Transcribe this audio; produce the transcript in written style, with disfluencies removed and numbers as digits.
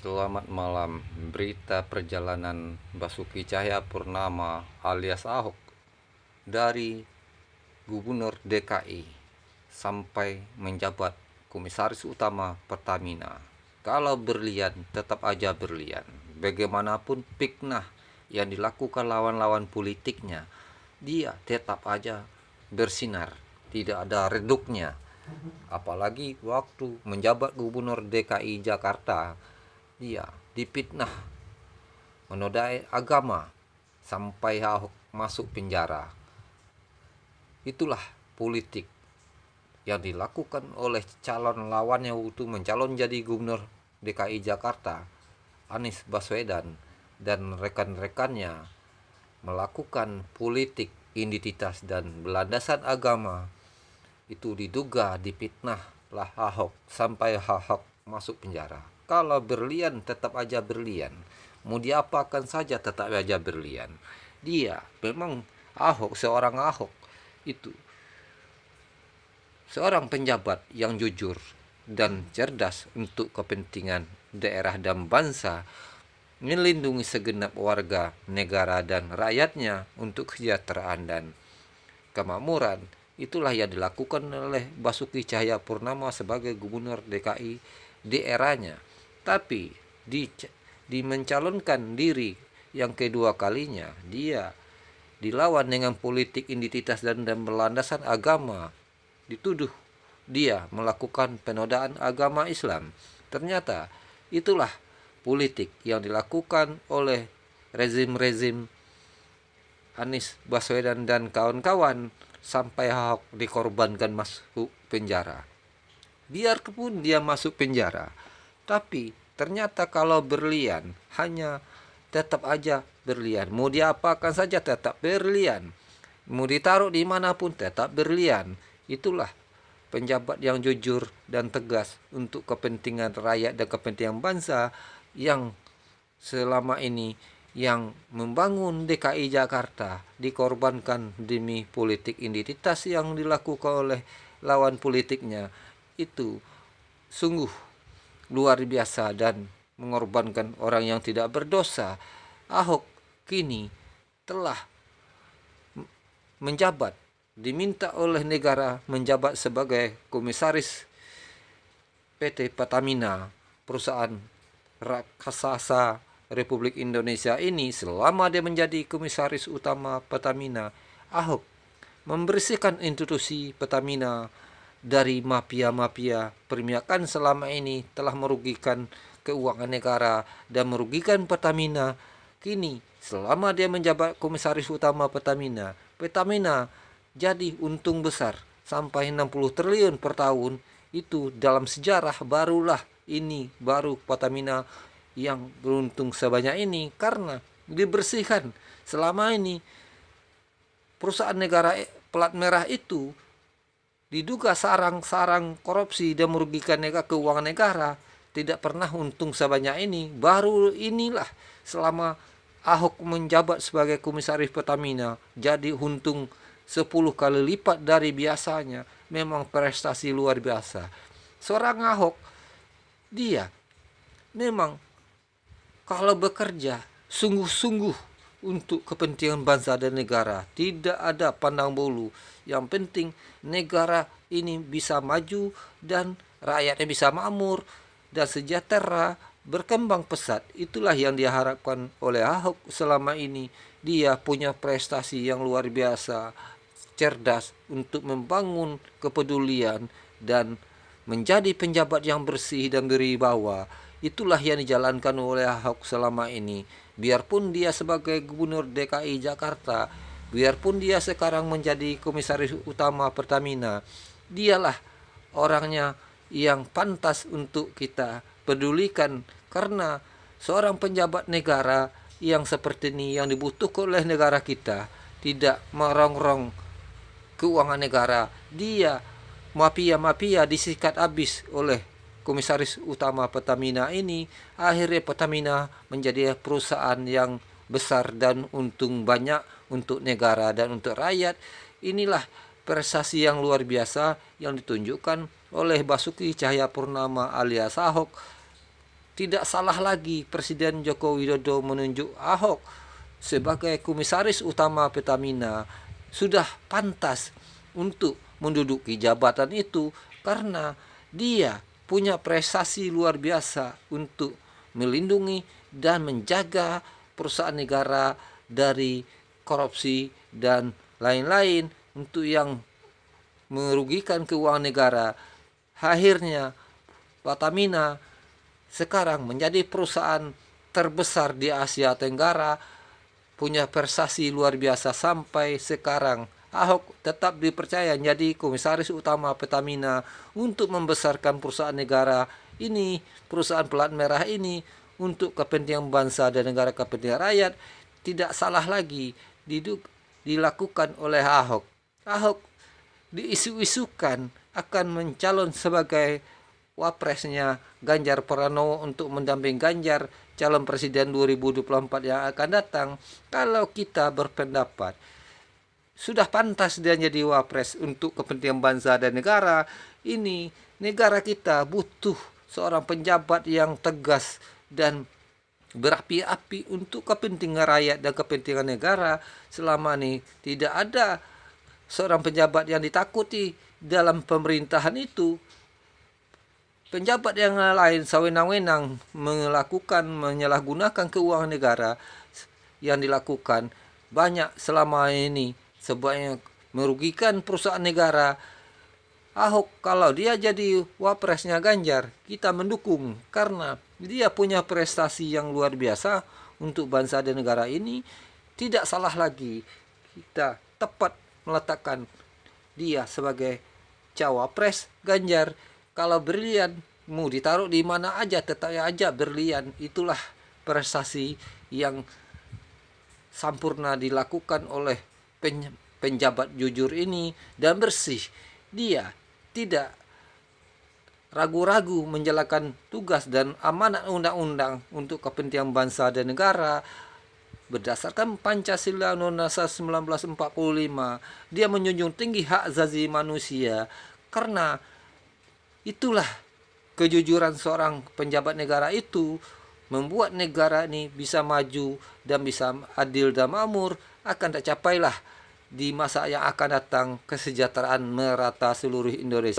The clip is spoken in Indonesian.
Selamat malam. Berita perjalanan Basuki Cahayapurnama alias Ahok dari Gubernur DKI sampai menjabat Komisaris Utama Pertamina. Kalau berlian, tetap aja berlian. Bagaimanapun fitnah yang dilakukan lawan-lawan politiknya, dia tetap aja bersinar. Tidak ada reduknya. Apalagi waktu menjabat Gubernur DKI Jakarta, dia dipitnah menodai agama sampai Ahok masuk penjara. Itulah politik yang dilakukan oleh calon lawannya waktu mencalon jadi gubernur DKI Jakarta, Anies Baswedan, dan rekan-rekannya melakukan politik identitas dan berlandaskan agama. Itu diduga dipitnah lah Ahok sampai Ahok masuk penjara. Kalau berlian tetap aja berlian, mau diapakan saja tetap aja berlian. Dia memang Ahok, seorang Ahok itu seorang penjabat yang jujur dan cerdas untuk kepentingan daerah dan bangsa, melindungi segenap warga negara dan rakyatnya untuk kesejahteraan dan kemakmuran. Itulah yang dilakukan oleh Basuki Cahayapurnama sebagai gubernur DKI di eranya. Tapi di mencalonkan diri yang kedua kalinya, dia dilawan dengan politik identitas dan berlandaskan agama. Dituduh dia melakukan penodaan agama Islam. Ternyata itulah politik yang dilakukan oleh rezim-rezim Anies Baswedan dan kawan-kawan sampai Ahok dikorbankan masuk penjara. Biarpun dia masuk penjara, tapi ternyata kalau berlian hanya tetap aja berlian. Mau diapakan saja tetap berlian. Mau ditaruh dimanapun tetap berlian. Itulah penjabat yang jujur dan tegas untuk kepentingan rakyat dan kepentingan bangsa yang selama ini yang membangun DKI Jakarta dikorbankan demi politik identitas yang dilakukan oleh lawan politiknya. Itu sungguh luar biasa dan mengorbankan orang yang tidak berdosa. Ahok kini telah menjabat, diminta oleh negara menjabat sebagai komisaris PT Pertamina, perusahaan raksasa Republik Indonesia ini. Selama dia menjadi komisaris utama Pertamina, Ahok membersihkan institusi Pertamina dari mafia-mafia perminyakan selama ini telah merugikan keuangan negara dan merugikan Pertamina. Kini selama dia menjabat komisaris utama Pertamina, Pertamina jadi untung besar sampai 60 triliun per tahun. Itu dalam sejarah barulah ini, baru Pertamina yang beruntung sebanyak ini karena dibersihkan. Selama ini perusahaan negara pelat merah itu diduga sarang-sarang korupsi dan merugikan keuangan negara, tidak pernah untung sebanyak ini. Baru inilah selama Ahok menjabat sebagai komisaris Pertamina jadi untung 10 kali lipat dari biasanya. Memang prestasi luar biasa. Seorang Ahok, dia memang kalau bekerja sungguh-sungguh untuk kepentingan bangsa dan negara, tidak ada pandang bulu. Yang penting negara ini bisa maju dan rakyatnya bisa makmur dan sejahtera, berkembang pesat. Itulah yang diharapkan oleh Ahok selama ini. Dia punya prestasi yang luar biasa, cerdas untuk membangun kepedulian dan menjadi penjabat yang bersih dan berwibawa. Itulah yang dijalankan oleh Ahok selama ini. Biarpun dia sebagai gubernur DKI Jakarta, biarpun dia sekarang menjadi komisaris utama Pertamina, dialah orangnya yang pantas untuk kita pedulikan karena seorang penjabat negara yang seperti ini yang dibutuhkan oleh negara kita, tidak merongrong keuangan negara. Dia mafia-mafia disikat habis oleh komisaris utama Pertamina ini. Akhirnya Pertamina menjadi perusahaan yang besar dan untung banyak untuk negara dan untuk rakyat. Inilah prestasi yang luar biasa yang ditunjukkan oleh Basuki Cahayapurnama alias Ahok. tidak salah lagi Presiden Joko Widodo menunjuk Ahok sebagai komisaris utama Pertamina. Sudah pantas untuk menduduki jabatan itu karena dia punya prestasi luar biasa untuk melindungi dan menjaga perusahaan negara dari korupsi dan lain-lain untuk yang merugikan keuangan negara. Akhirnya Pertamina sekarang menjadi perusahaan terbesar di Asia Tenggara, punya prestasi luar biasa sampai sekarang. Ahok tetap dipercaya menjadi komisaris utama Pertamina untuk membesarkan perusahaan negara ini, perusahaan pelat merah ini untuk kepentingan bangsa dan negara, kepentingan rakyat. Tidak salah lagi dilakukan oleh Ahok. Ahok diisu-isukan akan mencalon sebagai wapresnya Ganjar Pranowo untuk mendampingi Ganjar calon presiden 2024 yang akan datang. Kalau kita berpendapat sudah pantas dia jadi wapres untuk kepentingan bangsa dan negara ini, negara kita butuh seorang penjabat yang tegas dan berapi-api untuk kepentingan rakyat dan kepentingan negara. Selama ini tidak ada seorang penjabat yang ditakuti dalam pemerintahan itu. Penjabat yang lain sewenang-wenang menyalahgunakan keuangan negara yang dilakukan banyak selama ini, sebanyak merugikan perusahaan negara. Ahok kalau dia jadi wapresnya Ganjar, kita mendukung karena dia punya prestasi yang luar biasa untuk bangsa dan negara ini. Tidak salah lagi kita tepat meletakkan dia sebagai cawapres Ganjar. Kalau berlian mau ditaruh di mana aja tetap aja berlian. Itulah prestasi yang sempurna dilakukan oleh penjabat jujur ini dan bersih. Dia tidak ragu-ragu menjalankan tugas dan amanat undang-undang untuk kepentingan bangsa dan negara. Berdasarkan Pancasila Undang-Undang 1945, dia menjunjung tinggi hak asasi manusia. Karena itulah kejujuran seorang penjabat negara itu membuat negara ini bisa maju dan bisa adil dan makmur. Akan tercapailah di masa yang akan datang kesejahteraan merata seluruh Indonesia.